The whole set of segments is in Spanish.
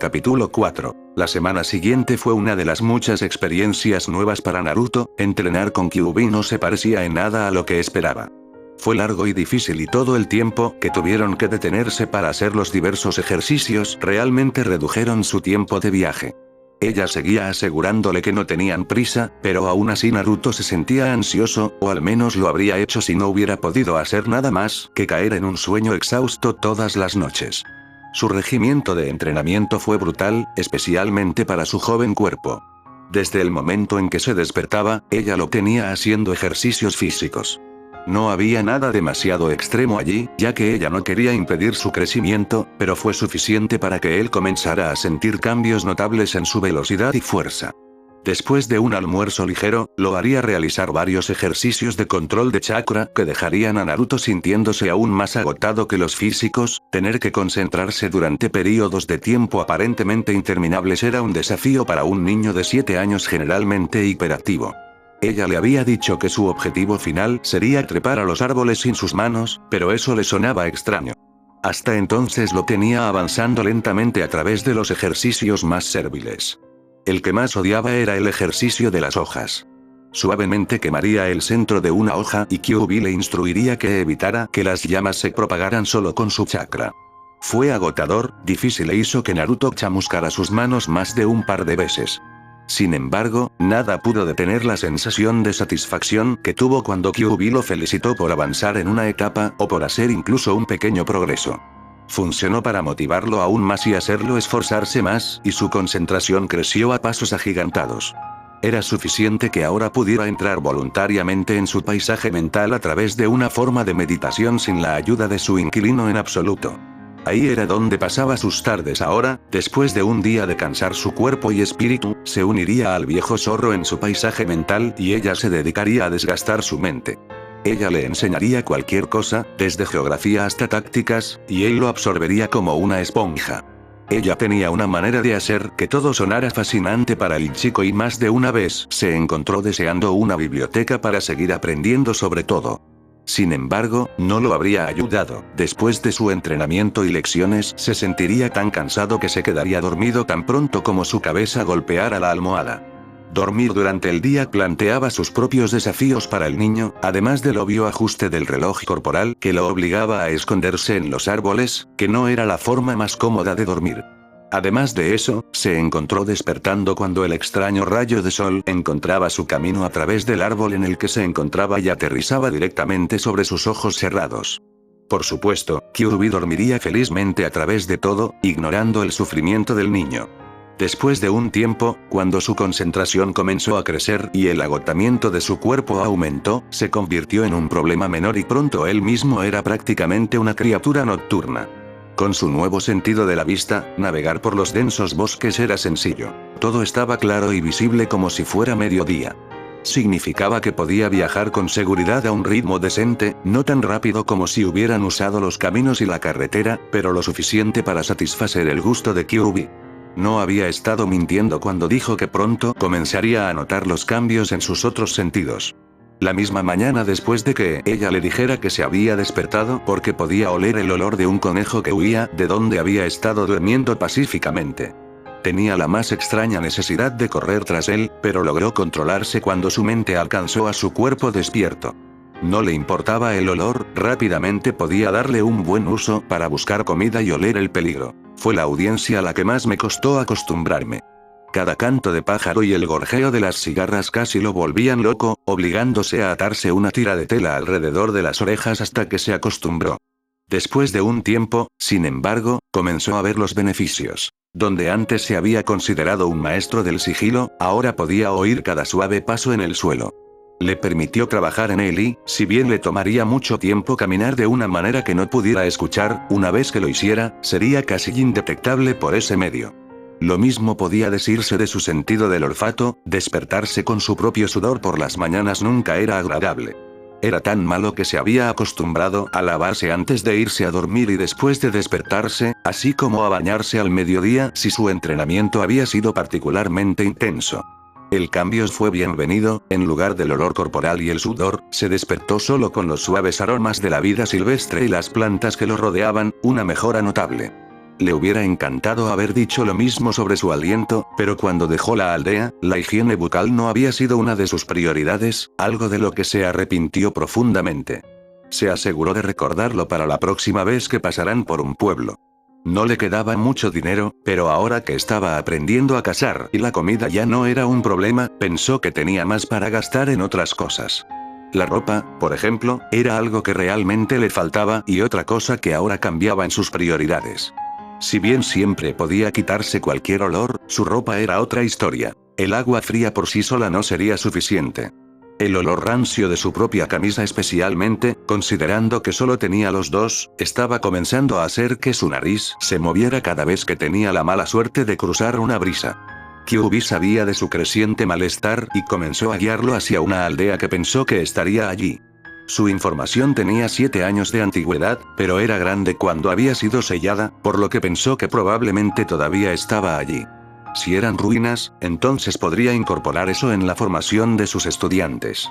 Capítulo 4. La semana siguiente fue una de las muchas experiencias nuevas para Naruto. Entrenar con Kyuubi no se parecía en nada a lo que esperaba. Fue largo y difícil y todo el tiempo que tuvieron que detenerse para hacer los diversos ejercicios realmente redujeron su tiempo de viaje. Ella seguía asegurándole que no tenían prisa, pero aún así Naruto se sentía ansioso, o al menos lo habría hecho si no hubiera podido hacer nada más que caer en un sueño exhausto todas las noches. Su regimiento de entrenamiento fue brutal, especialmente para su joven cuerpo. Desde el momento en que se despertaba, ella lo tenía haciendo ejercicios físicos. No había nada demasiado extremo allí, ya que ella no quería impedir su crecimiento, pero fue suficiente para que él comenzara a sentir cambios notables en su velocidad y fuerza. Después de un almuerzo ligero, lo haría realizar varios ejercicios de control de chakra que dejarían a Naruto sintiéndose aún más agotado que los físicos. Tener que concentrarse durante periodos de tiempo aparentemente interminables era un desafío para un niño de 7 años generalmente hiperactivo. Ella le había dicho que su objetivo final sería trepar a los árboles sin sus manos, pero eso le sonaba extraño. Hasta entonces lo tenía avanzando lentamente a través de los ejercicios más serviles. El que más odiaba era el ejercicio de las hojas. Suavemente quemaría el centro de una hoja y Kyuubi le instruiría que evitara que las llamas se propagaran solo con su chakra. Fue agotador, difícil e hizo que Naruto chamuscara sus manos más de un par de veces. Sin embargo, nada pudo detener la sensación de satisfacción que tuvo cuando Kyuubi lo felicitó por avanzar en una etapa o por hacer incluso un pequeño progreso. Funcionó para motivarlo aún más y hacerlo esforzarse más, y su concentración creció a pasos agigantados. Era suficiente que ahora pudiera entrar voluntariamente en su paisaje mental a través de una forma de meditación sin la ayuda de su inquilino en absoluto. Ahí era donde pasaba sus tardes ahora, después de un día de cansar su cuerpo y espíritu, se uniría al viejo zorro en su paisaje mental y ella se dedicaría a desgastar su mente. Ella le enseñaría cualquier cosa, desde geografía hasta tácticas, y él lo absorbería como una esponja. Ella tenía una manera de hacer que todo sonara fascinante para el chico y más de una vez se encontró deseando una biblioteca para seguir aprendiendo sobre todo. Sin embargo, no lo habría ayudado. Después de su entrenamiento y lecciones se sentiría tan cansado que se quedaría dormido tan pronto como su cabeza golpeara la almohada. Dormir durante el día planteaba sus propios desafíos para el niño, además del obvio ajuste del reloj corporal que lo obligaba a esconderse en los árboles, que no era la forma más cómoda de dormir. Además de eso, se encontró despertando cuando el extraño rayo de sol encontraba su camino a través del árbol en el que se encontraba y aterrizaba directamente sobre sus ojos cerrados. Por supuesto, Kyuubi dormiría felizmente a través de todo, ignorando el sufrimiento del niño. Después de un tiempo, cuando su concentración comenzó a crecer y el agotamiento de su cuerpo aumentó, se convirtió en un problema menor y pronto él mismo era prácticamente una criatura nocturna. Con su nuevo sentido de la vista, navegar por los densos bosques era sencillo. Todo estaba claro y visible como si fuera mediodía. Significaba que podía viajar con seguridad a un ritmo decente, no tan rápido como si hubieran usado los caminos y la carretera, pero lo suficiente para satisfacer el gusto de Kyuubi. No había estado mintiendo cuando dijo que pronto comenzaría a notar los cambios en sus otros sentidos. La misma mañana después de que ella le dijera que se había despertado porque podía oler el olor de un conejo que huía de donde había estado durmiendo pacíficamente. Tenía la más extraña necesidad de correr tras él, pero logró controlarse cuando su mente alcanzó a su cuerpo despierto. No le importaba el olor, rápidamente podía darle un buen uso para buscar comida y oler el peligro. Fue la audiencia a la que más me costó acostumbrarme. Cada canto de pájaro y el gorjeo de las cigarras casi lo volvían loco, obligándose a atarse una tira de tela alrededor de las orejas hasta que se acostumbró. Después de un tiempo, sin embargo, comenzó a ver los beneficios. Donde antes se había considerado un maestro del sigilo, ahora podía oír cada suave paso en el suelo. Le permitió trabajar en él y, si bien le tomaría mucho tiempo caminar de una manera que no pudiera escuchar, una vez que lo hiciera, sería casi indetectable por ese medio. Lo mismo podía decirse de su sentido del olfato, despertarse con su propio sudor por las mañanas nunca era agradable. Era tan malo que se había acostumbrado a lavarse antes de irse a dormir y después de despertarse, así como a bañarse al mediodía si su entrenamiento había sido particularmente intenso. El cambio fue bienvenido, en lugar del olor corporal y el sudor, se despertó solo con los suaves aromas de la vida silvestre y las plantas que lo rodeaban, una mejora notable. Le hubiera encantado haber dicho lo mismo sobre su aliento, pero cuando dejó la aldea, la higiene bucal no había sido una de sus prioridades, algo de lo que se arrepintió profundamente. Se aseguró de recordarlo para la próxima vez que pasaran por un pueblo. No le quedaba mucho dinero, pero ahora que estaba aprendiendo a cazar y la comida ya no era un problema, pensó que tenía más para gastar en otras cosas. La ropa, por ejemplo, era algo que realmente le faltaba y otra cosa que ahora cambiaba en sus prioridades. Si bien siempre podía quitarse cualquier olor, su ropa era otra historia. El agua fría por sí sola no sería suficiente. El olor rancio de su propia camisa, especialmente, considerando que solo tenía los dos, estaba comenzando a hacer que su nariz se moviera cada vez que tenía la mala suerte de cruzar una brisa. Kyuubi sabía de su creciente malestar y comenzó a guiarlo hacia una aldea que pensó que estaría allí. Su información tenía 7 años de antigüedad, pero era grande cuando había sido sellada, por lo que pensó que probablemente todavía estaba allí. Si eran ruinas, entonces podría incorporar eso en la formación de sus estudiantes.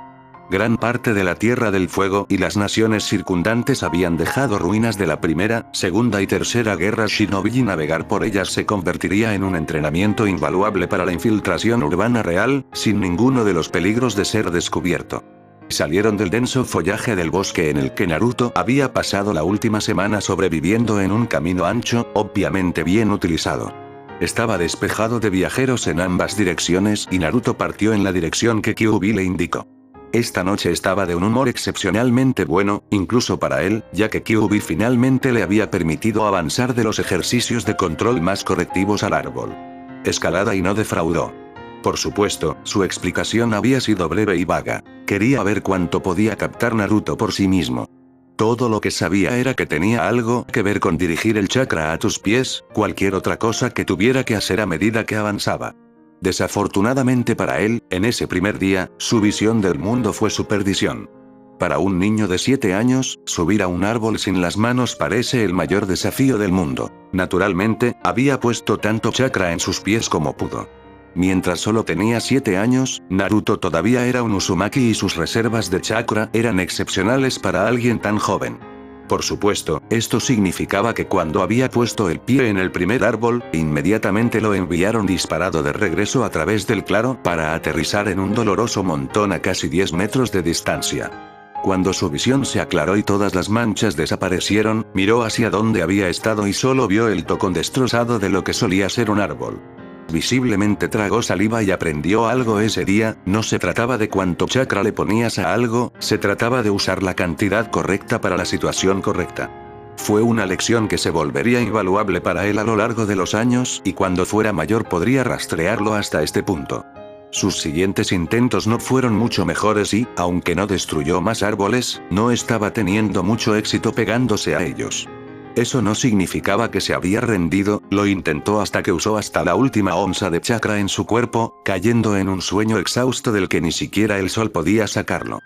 Gran parte de la Tierra del Fuego y las naciones circundantes habían dejado ruinas de la Primera, Segunda y Tercera Guerra Shinobi y navegar por ellas se convertiría en un entrenamiento invaluable para la infiltración urbana real, sin ninguno de los peligros de ser descubierto. Salieron del denso follaje del bosque en el que Naruto había pasado la última semana sobreviviendo en un camino ancho, obviamente bien utilizado. Estaba despejado de viajeros en ambas direcciones y Naruto partió en la dirección que Kyuubi le indicó. Esta noche estaba de un humor excepcionalmente bueno, incluso para él, ya que Kyuubi finalmente le había permitido avanzar de los ejercicios de control más correctivos al árbol. Escalada y no defraudó. Por supuesto, su explicación había sido breve y vaga. Quería ver cuánto podía captar Naruto por sí mismo. Todo lo que sabía era que tenía algo que ver con dirigir el chakra a tus pies, cualquier otra cosa que tuviera que hacer a medida que avanzaba. Desafortunadamente para él, en ese primer día, su visión del mundo fue su perdición. Para un niño de 7 años, subir a un árbol sin las manos parece el mayor desafío del mundo. Naturalmente, había puesto tanto chakra en sus pies como pudo. Mientras solo tenía 7 años, Naruto todavía era un Uzumaki y sus reservas de chakra eran excepcionales para alguien tan joven. Por supuesto, esto significaba que cuando había puesto el pie en el primer árbol, inmediatamente lo enviaron disparado de regreso a través del claro para aterrizar en un doloroso montón a casi 10 metros de distancia. Cuando su visión se aclaró y todas las manchas desaparecieron, miró hacia donde había estado y solo vio el tocón destrozado de lo que solía ser un árbol. Visiblemente tragó saliva y aprendió algo ese día. No se trataba de cuánto chakra le ponías a algo, se trataba de usar la cantidad correcta para la situación correcta. Fue una lección que se volvería invaluable para él a lo largo de los años y cuando fuera mayor podría rastrearlo hasta este punto. Sus siguientes intentos no fueron mucho mejores y, aunque no destruyó más árboles, no estaba teniendo mucho éxito pegándose a ellos. Eso no significaba que se había rendido, lo intentó hasta que usó hasta la última onza de chakra en su cuerpo, cayendo en un sueño exhausto del que ni siquiera el sol podía sacarlo.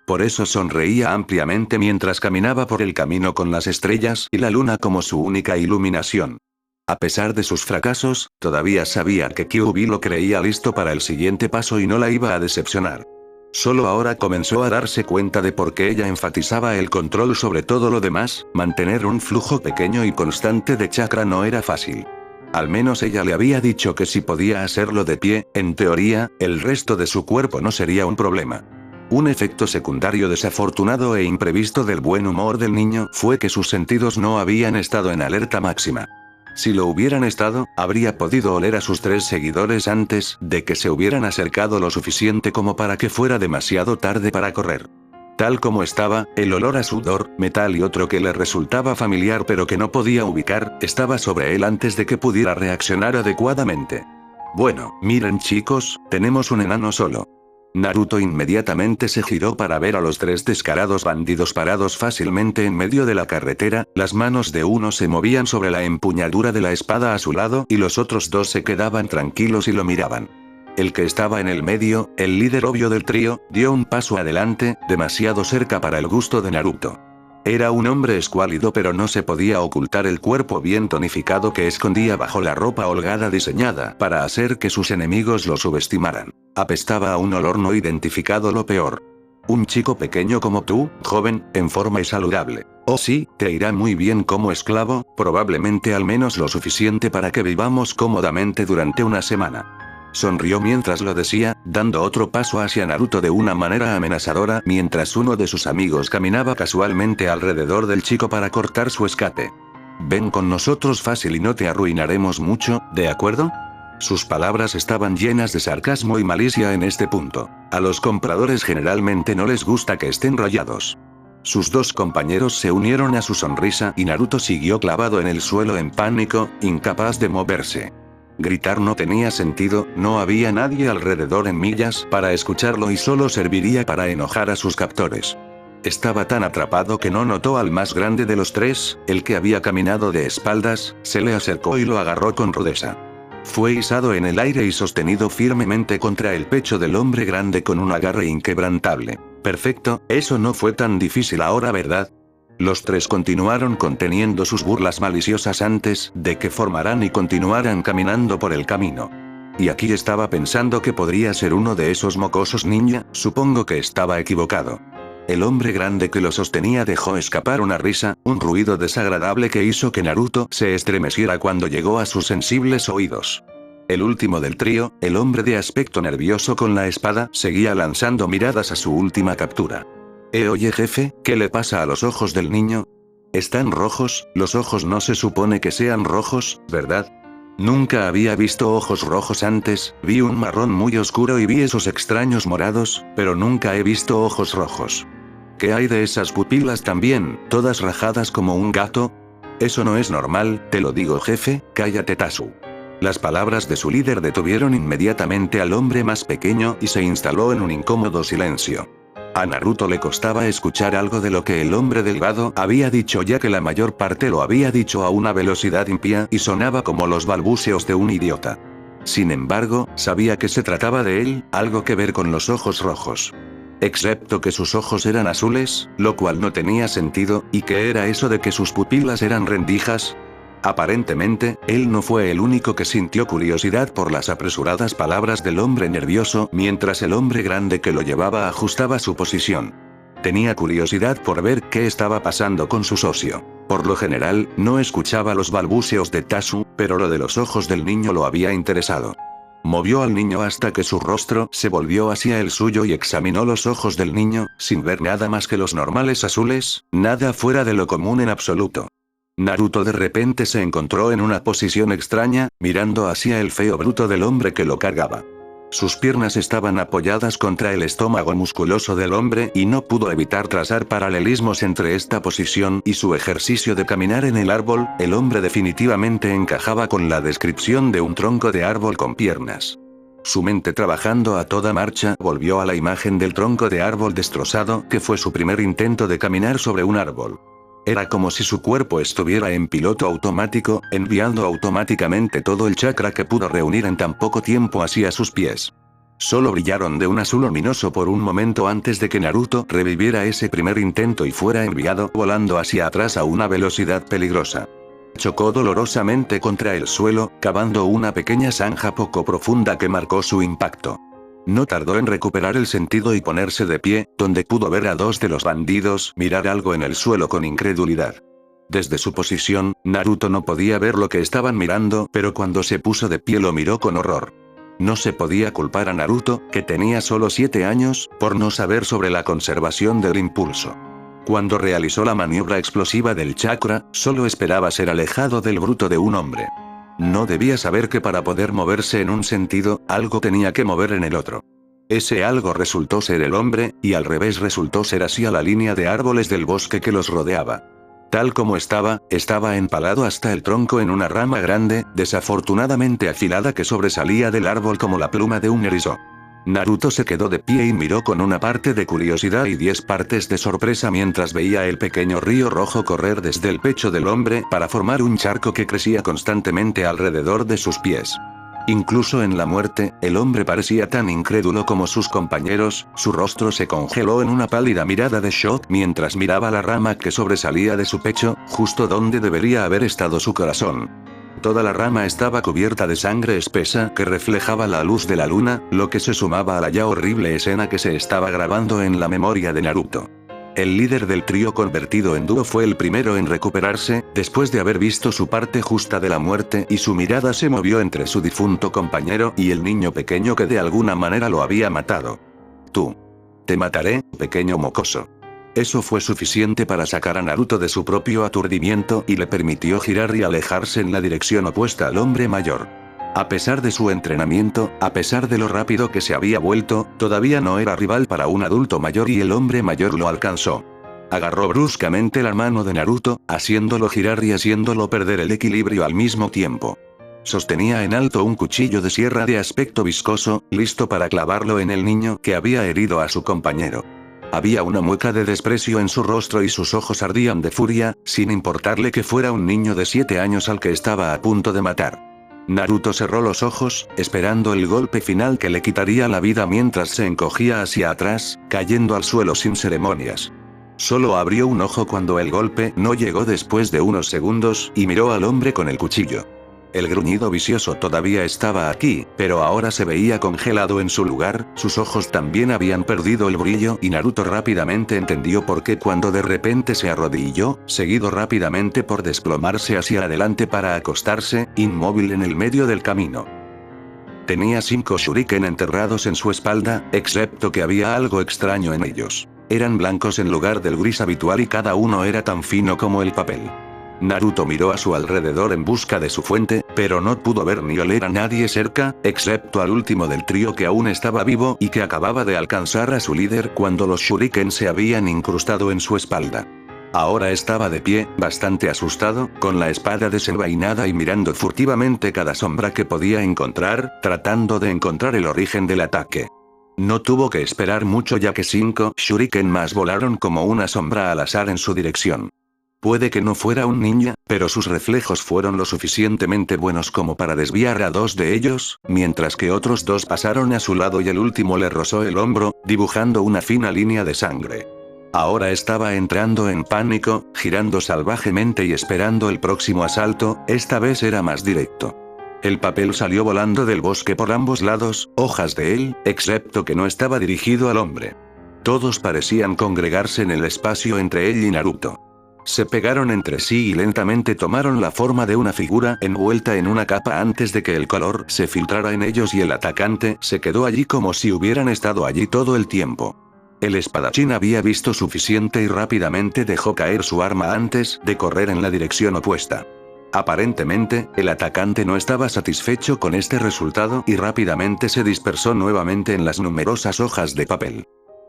Por eso sonreía ampliamente mientras caminaba por el camino con las estrellas y la luna como su única iluminación. A pesar de sus fracasos, todavía sabía que Kyuubi lo creía listo para el siguiente paso y no la iba a decepcionar. Solo ahora comenzó a darse cuenta de por qué ella enfatizaba el control sobre todo lo demás. Mantener un flujo pequeño y constante de chakra no era fácil. Al menos ella le había dicho que si podía hacerlo de pie, en teoría, el resto de su cuerpo no sería un problema. Un efecto secundario desafortunado e imprevisto del buen humor del niño fue que sus sentidos no habían estado en alerta máxima. Si lo hubieran estado, habría podido oler a sus 3 seguidores antes de que se hubieran acercado lo suficiente como para que fuera demasiado tarde para correr. Tal como estaba, el olor a sudor, metal y otro que le resultaba familiar pero que no podía ubicar, estaba sobre él antes de que pudiera reaccionar adecuadamente. Bueno, miren chicos, tenemos un enano solo. Naruto inmediatamente se giró para ver a los 3 descarados bandidos parados fácilmente en medio de la carretera. Las manos de uno se movían sobre la empuñadura de la espada a su lado y los otros 2 se quedaban tranquilos y lo miraban. El que estaba en el medio, el líder obvio del trío, dio un paso adelante, demasiado cerca para el gusto de Naruto. Era un hombre escuálido pero no se podía ocultar el cuerpo bien tonificado que escondía bajo la ropa holgada diseñada para hacer que sus enemigos lo subestimaran. Apestaba a un olor no identificado, lo peor. Un chico pequeño como tú, joven, en forma y saludable. Oh sí, te irá muy bien como esclavo, probablemente al menos lo suficiente para que vivamos cómodamente durante una semana. Sonrió mientras lo decía, dando otro paso hacia Naruto de una manera amenazadora mientras uno de sus amigos caminaba casualmente alrededor del chico para cortar su escape. Ven con nosotros fácil y no te arruinaremos mucho, ¿de acuerdo? Sus palabras estaban llenas de sarcasmo y malicia en este punto. A los compradores generalmente no les gusta que estén rayados. Sus dos compañeros se unieron a su sonrisa y Naruto siguió clavado en el suelo en pánico, incapaz de moverse. Gritar no tenía sentido, no había nadie alrededor en millas para escucharlo y solo serviría para enojar a sus captores. Estaba tan atrapado que no notó al más grande de los tres, el que había caminado de espaldas, se le acercó y lo agarró con rudeza. Fue izado en el aire y sostenido firmemente contra el pecho del hombre grande con un agarre inquebrantable. Perfecto, eso no fue tan difícil ahora, ¿verdad? Los tres continuaron conteniendo sus burlas maliciosas antes de que formaran y continuaran caminando por el camino. Y aquí estaba pensando que podría ser uno de esos mocosos ninja, supongo que estaba equivocado. El hombre grande que lo sostenía dejó escapar una risa, un ruido desagradable que hizo que Naruto se estremeciera cuando llegó a sus sensibles oídos. El último del trío, el hombre de aspecto nervioso con la espada, seguía lanzando miradas a su última captura. Oye jefe, ¿qué le pasa a los ojos del niño? ¿Están rojos? Los ojos no se supone que sean rojos, ¿verdad? Nunca había visto ojos rojos antes, vi un marrón muy oscuro y vi esos extraños morados, pero nunca he visto ojos rojos. ¿Qué hay de esas pupilas también, todas rajadas como un gato? Eso no es normal, te lo digo jefe, cállate Tasu. Las palabras de su líder detuvieron inmediatamente al hombre más pequeño y se instaló en un incómodo silencio. A Naruto le costaba escuchar algo de lo que el hombre delgado había dicho ya que la mayor parte lo había dicho a una velocidad impía y sonaba como los balbuceos de un idiota. Sin embargo, sabía que se trataba de él, algo que ver con los ojos rojos. Excepto que sus ojos eran azules, lo cual no tenía sentido, ¿y qué era eso de que sus pupilas eran rendijas? Aparentemente, él no fue el único que sintió curiosidad por las apresuradas palabras del hombre nervioso mientras el hombre grande que lo llevaba ajustaba su posición. Tenía curiosidad por ver qué estaba pasando con su socio. Por lo general, no escuchaba los balbuceos de Tasu, pero lo de los ojos del niño lo había interesado. Movió al niño hasta que su rostro se volvió hacia el suyo y examinó los ojos del niño, sin ver nada más que los normales azules, nada fuera de lo común en absoluto. Naruto de repente se encontró en una posición extraña, mirando hacia el feo bruto del hombre que lo cargaba. Sus piernas estaban apoyadas contra el estómago musculoso del hombre y no pudo evitar trazar paralelismos entre esta posición y su ejercicio de caminar en el árbol. El hombre definitivamente encajaba con la descripción de un tronco de árbol con piernas. Su mente trabajando a toda marcha volvió a la imagen del tronco de árbol destrozado que fue su primer intento de caminar sobre un árbol. Era como si su cuerpo estuviera en piloto automático, enviando automáticamente todo el chakra que pudo reunir en tan poco tiempo hacia sus pies. Solo brillaron de un azul luminoso por un momento antes de que Naruto reviviera ese primer intento y fuera enviado volando hacia atrás a una velocidad peligrosa. Chocó dolorosamente contra el suelo, cavando una pequeña zanja poco profunda que marcó su impacto. No tardó en recuperar el sentido y ponerse de pie, donde pudo ver a dos de los bandidos mirar algo en el suelo con incredulidad. Desde su posición, Naruto no podía ver lo que estaban mirando, pero cuando se puso de pie lo miró con horror. No se podía culpar a Naruto, que tenía solo 7 años, por no saber sobre la conservación del impulso. Cuando realizó la maniobra explosiva del chakra, solo esperaba ser alejado del bruto de un hombre. No debía saber que para poder moverse en un sentido, algo tenía que mover en el otro. Ese algo resultó ser el hombre, y al revés resultó ser así a la línea de árboles del bosque que los rodeaba. Tal como estaba empalado hasta el tronco en una rama grande, desafortunadamente afilada que sobresalía del árbol como la pluma de un erizo. Naruto se quedó de pie y miró con una parte de curiosidad y 10 partes de sorpresa mientras veía el pequeño río rojo correr desde el pecho del hombre para formar un charco que crecía constantemente alrededor de sus pies. Incluso en la muerte, el hombre parecía tan incrédulo como sus compañeros, su rostro se congeló en una pálida mirada de shock mientras miraba la rama que sobresalía de su pecho, justo donde debería haber estado su corazón. Toda la rama estaba cubierta de sangre espesa que reflejaba la luz de la luna, lo que se sumaba a la ya horrible escena que se estaba grabando en la memoria de Naruto. El líder del trío convertido en dúo fue el primero en recuperarse, después de haber visto su parte justa de la muerte, y su mirada se movió entre su difunto compañero y el niño pequeño que de alguna manera lo había matado. Tú. Te mataré, pequeño mocoso. Eso fue suficiente para sacar a Naruto de su propio aturdimiento y le permitió girar y alejarse en la dirección opuesta al hombre mayor. A pesar de su entrenamiento, a pesar de lo rápido que se había vuelto, todavía no era rival para un adulto mayor y el hombre mayor lo alcanzó. Agarró bruscamente la mano de Naruto, haciéndolo girar y haciéndolo perder el equilibrio al mismo tiempo. Sostenía en alto un cuchillo de sierra de aspecto viscoso, listo para clavarlo en el niño que había herido a su compañero. Había una mueca de desprecio en su rostro y sus ojos ardían de furia, sin importarle que fuera un niño de 7 años al que estaba a punto de matar. Naruto cerró los ojos, esperando el golpe final que le quitaría la vida mientras se encogía hacia atrás, cayendo al suelo sin ceremonias. Solo abrió un ojo cuando el golpe no llegó después de unos segundos, y miró al hombre con el cuchillo. El gruñido vicioso todavía estaba aquí, pero ahora se veía congelado en su lugar, sus ojos también habían perdido el brillo y Naruto rápidamente entendió por qué cuando de repente se arrodilló, seguido rápidamente por desplomarse hacia adelante para acostarse, inmóvil en el medio del camino. Tenía 5 shuriken enterrados en su espalda, excepto que había algo extraño en ellos. Eran blancos en lugar del gris habitual y cada uno era tan fino como el papel. Naruto miró a su alrededor en busca de su fuente, pero no pudo ver ni oler a nadie cerca, excepto al último del trío que aún estaba vivo y que acababa de alcanzar a su líder cuando los shuriken se habían incrustado en su espalda. Ahora estaba de pie, bastante asustado, con la espada desenvainada y mirando furtivamente cada sombra que podía encontrar, tratando de encontrar el origen del ataque. No tuvo que esperar mucho ya que 5 shuriken más volaron como una sombra al azar en su dirección. Puede que no fuera un ninja, pero sus reflejos fueron lo suficientemente buenos como para desviar a 2 de ellos, mientras que otros 2 pasaron a su lado y el último le rozó el hombro, dibujando una fina línea de sangre. Ahora estaba entrando en pánico, girando salvajemente y esperando el próximo asalto, esta vez era más directo. El papel salió volando del bosque por ambos lados, hojas de él, excepto que no estaba dirigido al hombre. Todos parecían congregarse en el espacio entre él y Naruto. Se pegaron entre sí y lentamente tomaron la forma de una figura envuelta en una capa antes de que el color se filtrara en ellos y el atacante se quedó allí como si hubieran estado allí todo el tiempo. El espadachín había visto suficiente y rápidamente dejó caer su arma antes de correr en la dirección opuesta. Aparentemente, el atacante no estaba satisfecho con este resultado y rápidamente se dispersó nuevamente en las numerosas hojas de papel.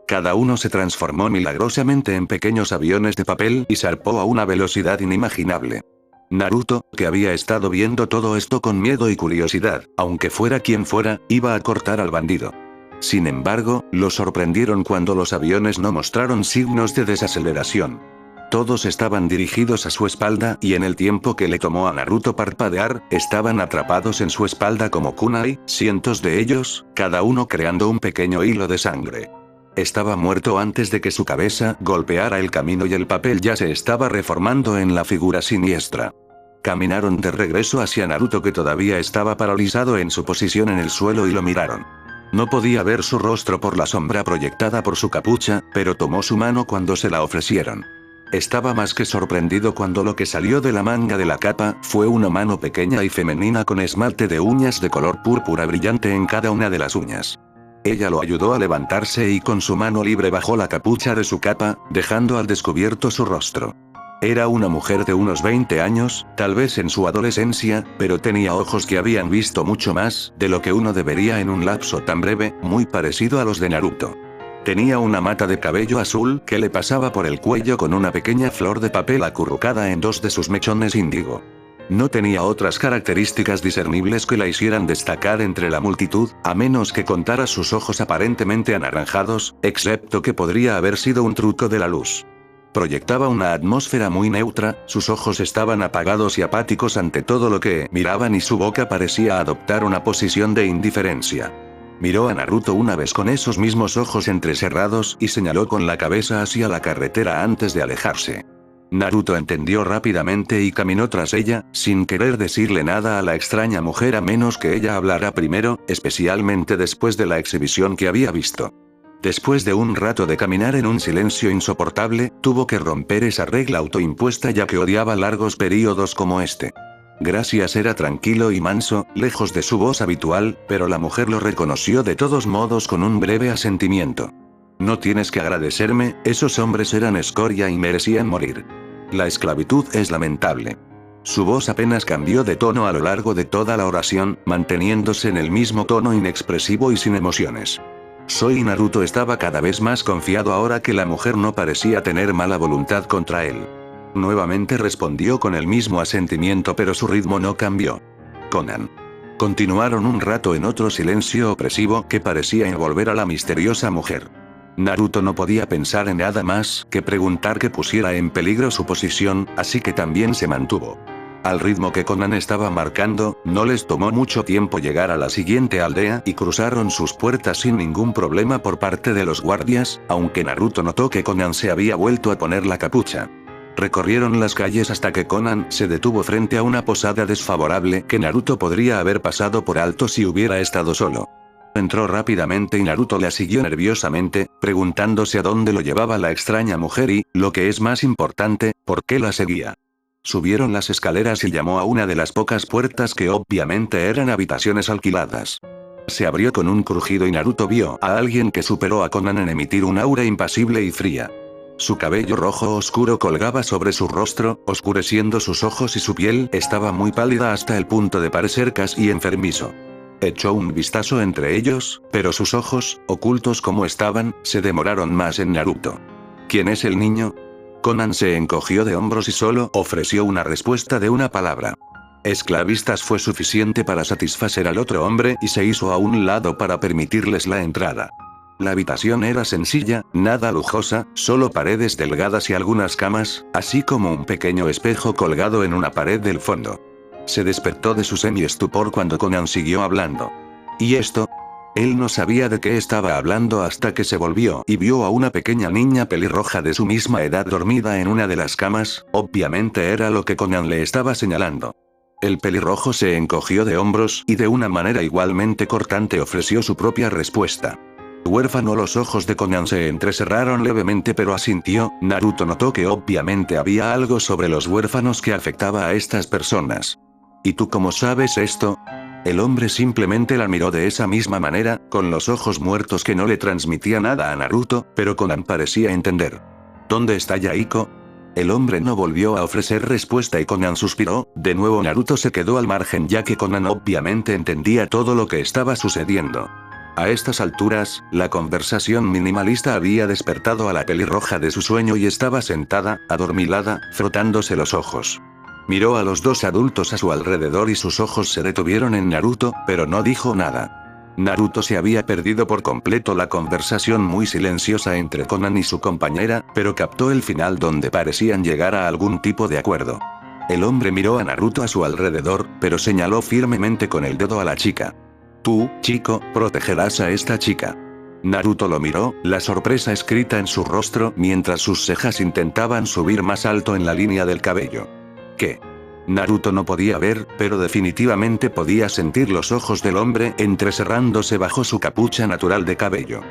Cada uno se transformó milagrosamente en pequeños aviones de papel y zarpó a una velocidad inimaginable. Naruto, que había estado viendo todo esto con miedo y curiosidad, aunque fuera quien fuera, iba a cortar al bandido. Sin embargo, lo sorprendieron cuando los aviones no mostraron signos de desaceleración. Todos estaban dirigidos a su espalda y en el tiempo que le tomó a Naruto parpadear, estaban atrapados en su espalda como kunai, cientos de ellos, cada uno creando un pequeño hilo de sangre. Estaba muerto antes de que su cabeza golpeara el camino y el papel ya se estaba reformando en la figura siniestra. Caminaron de regreso hacia Naruto que todavía estaba paralizado en su posición en el suelo y lo miraron. No podía ver su rostro por la sombra proyectada por su capucha, pero tomó su mano cuando se la ofrecieron. Estaba más que sorprendido cuando lo que salió de la manga de la capa fue una mano pequeña y femenina con esmalte de uñas de color púrpura brillante en cada una de las uñas. Ella lo ayudó a levantarse y con su mano libre bajó la capucha de su capa, dejando al descubierto su rostro. Era una mujer de unos 20 años, tal vez en su adolescencia, pero tenía ojos que habían visto mucho más de lo que uno debería en un lapso tan breve, muy parecido a los de Naruto. Tenía una mata de cabello azul que le pasaba por el cuello con una pequeña flor de papel acurrucada en 2 de sus mechones índigo. No tenía otras características discernibles que la hicieran destacar entre la multitud, a menos que contara sus ojos aparentemente anaranjados, excepto que podría haber sido un truco de la luz. Proyectaba una atmósfera muy neutra, sus ojos estaban apagados y apáticos ante todo lo que miraban y su boca parecía adoptar una posición de indiferencia. Miró a Naruto una vez con esos mismos ojos entrecerrados y señaló con la cabeza hacia la carretera antes de alejarse. Naruto entendió rápidamente y caminó tras ella, sin querer decirle nada a la extraña mujer a menos que ella hablara primero, especialmente después de la exhibición que había visto. Después de un rato de caminar en un silencio insoportable, tuvo que romper esa regla autoimpuesta ya que odiaba largos períodos como este. Gracias, era tranquilo y manso, lejos de su voz habitual, pero la mujer lo reconoció de todos modos con un breve asentimiento. No tienes que agradecerme, esos hombres eran escoria y merecían morir. La esclavitud es lamentable. Su voz apenas cambió de tono a lo largo de toda la oración, manteniéndose en el mismo tono inexpresivo y sin emociones. Naruto estaba cada vez más confiado ahora que la mujer no parecía tener mala voluntad contra él. Nuevamente respondió con el mismo asentimiento, pero su ritmo no cambió. Conan. Continuaron un rato en otro silencio opresivo que parecía envolver a la misteriosa mujer. Naruto no podía pensar en nada más que preguntar que pusiera en peligro su posición, así que también se mantuvo. Al ritmo que Conan estaba marcando, no les tomó mucho tiempo llegar a la siguiente aldea y cruzaron sus puertas sin ningún problema por parte de los guardias, aunque Naruto notó que Conan se había vuelto a poner la capucha. Recorrieron las calles hasta que Conan se detuvo frente a una posada desfavorable que Naruto podría haber pasado por alto si hubiera estado solo. Entró rápidamente y Naruto la siguió nerviosamente, preguntándose a dónde lo llevaba la extraña mujer y, lo que es más importante, por qué la seguía. Subieron las escaleras y llamó a una de las pocas puertas que obviamente eran habitaciones alquiladas. Se abrió con un crujido y Naruto vio a alguien que superó a Conan en emitir un aura impasible y fría. Su cabello rojo oscuro colgaba sobre su rostro, oscureciendo sus ojos y su piel estaba muy pálida hasta el punto de parecer casi enfermizo. Echó un vistazo entre ellos, pero sus ojos, ocultos como estaban, se demoraron más en Naruto. ¿Quién es el niño? Conan se encogió de hombros y solo ofreció una respuesta de una palabra. Esclavistas fue suficiente para satisfacer al otro hombre y se hizo a un lado para permitirles la entrada. La habitación era sencilla, nada lujosa, solo paredes delgadas y algunas camas, así como un pequeño espejo colgado en una pared del fondo. Se despertó de su semi-estupor cuando Conan siguió hablando. ¿Y esto? Él no sabía de qué estaba hablando hasta que se volvió y vio a una pequeña niña pelirroja de su misma edad dormida en una de las camas, obviamente era lo que Conan le estaba señalando. El pelirrojo se encogió de hombros y de una manera igualmente cortante ofreció su propia respuesta. Huérfano, los ojos de Conan se entrecerraron levemente pero asintió. Naruto notó que obviamente había algo sobre los huérfanos que afectaba a estas personas. ¿Y tú cómo sabes esto? El hombre simplemente la miró de esa misma manera, con los ojos muertos que no le transmitía nada a Naruto, pero Conan parecía entender. ¿Dónde está Yaiko? El hombre no volvió a ofrecer respuesta y Conan suspiró. De nuevo Naruto se quedó al margen ya que Conan obviamente entendía todo lo que estaba sucediendo. A estas alturas, la conversación minimalista había despertado a la pelirroja de su sueño y estaba sentada, adormilada, frotándose los ojos. Miró a los dos adultos a su alrededor y sus ojos se detuvieron en Naruto, pero no dijo nada. Naruto se había perdido por completo la conversación muy silenciosa entre Conan y su compañera, pero captó el final donde parecían llegar a algún tipo de acuerdo. El hombre miró a Naruto a su alrededor, pero señaló firmemente con el dedo a la chica. Tú, chico, protegerás a esta chica. Naruto lo miró, la sorpresa escrita en su rostro mientras sus cejas intentaban subir más alto en la línea del cabello. ¿Qué? Naruto no podía ver, pero definitivamente podía sentir los ojos del hombre entrecerrándose bajo su capucha natural de cabello.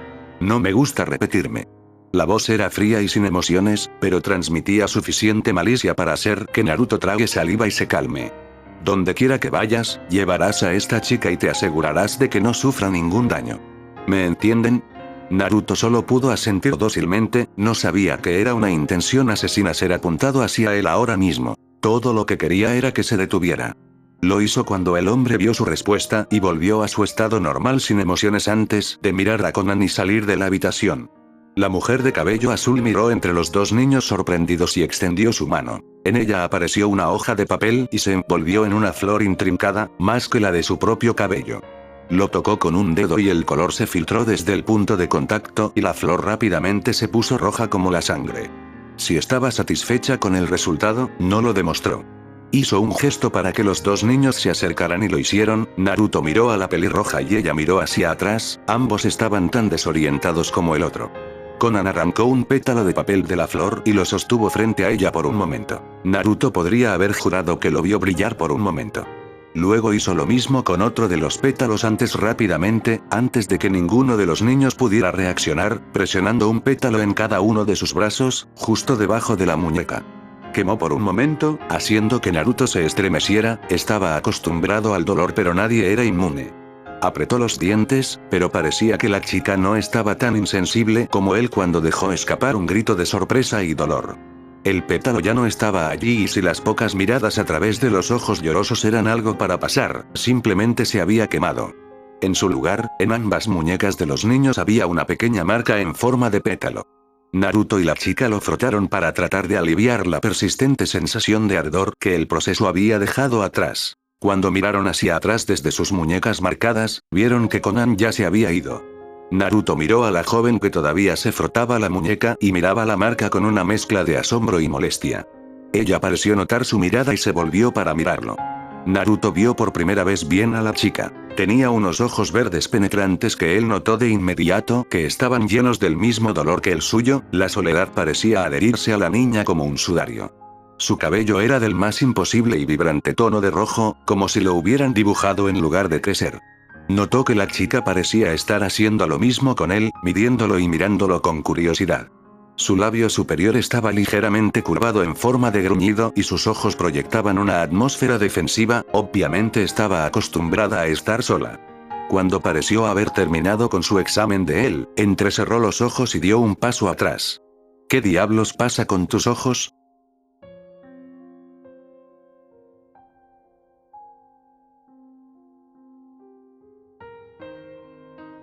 No me gusta repetirme. La voz era fría y sin emociones, pero transmitía suficiente malicia para hacer que Naruto trague saliva y se calme. Donde quiera que vayas, llevarás a esta chica y te asegurarás de que no sufra ningún daño. ¿Me entienden? Naruto solo pudo asentir dócilmente, no sabía que era una intención asesina ser apuntado hacia él ahora mismo. Todo lo que quería era que se detuviera. Lo hizo cuando el hombre vio su respuesta y volvió a su estado normal sin emociones antes de mirar a Conan y salir de la habitación. La mujer de cabello azul miró entre los dos niños sorprendidos y extendió su mano. En ella apareció una hoja de papel y se envolvió en una flor intrincada, más que la de su propio cabello. Lo tocó con un dedo y el color se filtró desde el punto de contacto y la flor rápidamente se puso roja como la sangre. Si estaba satisfecha con el resultado, no lo demostró. Hizo un gesto para que los dos niños se acercaran y lo hicieron. Naruto miró a la pelirroja y ella miró hacia atrás, ambos estaban tan desorientados como el otro. Konan arrancó un pétalo de papel de la flor y lo sostuvo frente a ella por un momento. Naruto podría haber jurado que lo vio brillar por un momento. Luego hizo lo mismo con otro de los pétalos rápidamente, antes de que ninguno de los niños pudiera reaccionar, presionando un pétalo en cada uno de sus brazos, justo debajo de la muñeca. Quemó por un momento, haciendo que Naruto se estremeciera. Estaba acostumbrado al dolor pero nadie era inmune. Apretó los dientes, pero parecía que la chica no estaba tan insensible como él cuando dejó escapar un grito de sorpresa y dolor. El pétalo ya no estaba allí y si las pocas miradas a través de los ojos llorosos eran algo para pasar, simplemente se había quemado. En su lugar, en ambas muñecas de los niños había una pequeña marca en forma de pétalo. Naruto y la chica lo frotaron para tratar de aliviar la persistente sensación de ardor que el proceso había dejado atrás. Cuando miraron hacia atrás desde sus muñecas marcadas, vieron que Konan ya se había ido. Naruto miró a la joven que todavía se frotaba la muñeca y miraba la marca con una mezcla de asombro y molestia. Ella pareció notar su mirada y se volvió para mirarlo. Naruto vio por primera vez bien a la chica. Tenía unos ojos verdes penetrantes que él notó de inmediato que estaban llenos del mismo dolor que el suyo. La soledad parecía adherirse a la niña como un sudario. Su cabello era del más imposible y vibrante tono de rojo, como si lo hubieran dibujado en lugar de crecer. Notó que la chica parecía estar haciendo lo mismo con él, midiéndolo y mirándolo con curiosidad. Su labio superior estaba ligeramente curvado en forma de gruñido y sus ojos proyectaban una atmósfera defensiva. Obviamente estaba acostumbrada a estar sola. Cuando pareció haber terminado con su examen de él, entrecerró los ojos y dio un paso atrás. ¿Qué diablos pasa con tus ojos?